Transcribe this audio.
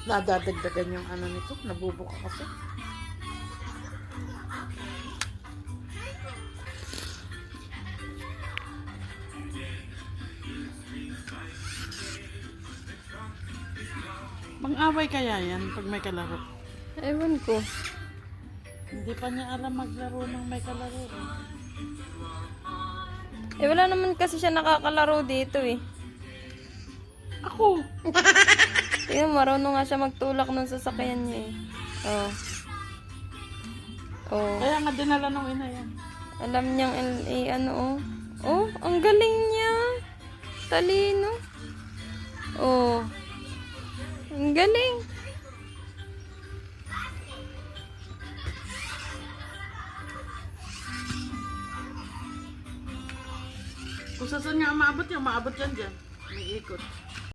Nadadagdagan yung ano nito. Nabubuka kasi. Mang-away kaya yan pag may kalaro? Ewan ko. Hindi pa niya alam maglaro ng may kalaro. Eh, wala naman kasi siya nakakalaro dito eh. Ako! Tingnan, marunong nga siya magtulak ng sasakyan niya eh. Oh. Oh. Kaya nga dinala nung ina yan. Alam niyang ano oh. Oh, ang galing niya. Talino. Oh. Ang galing. Kung saan nga maabot yan dyan. May ikot.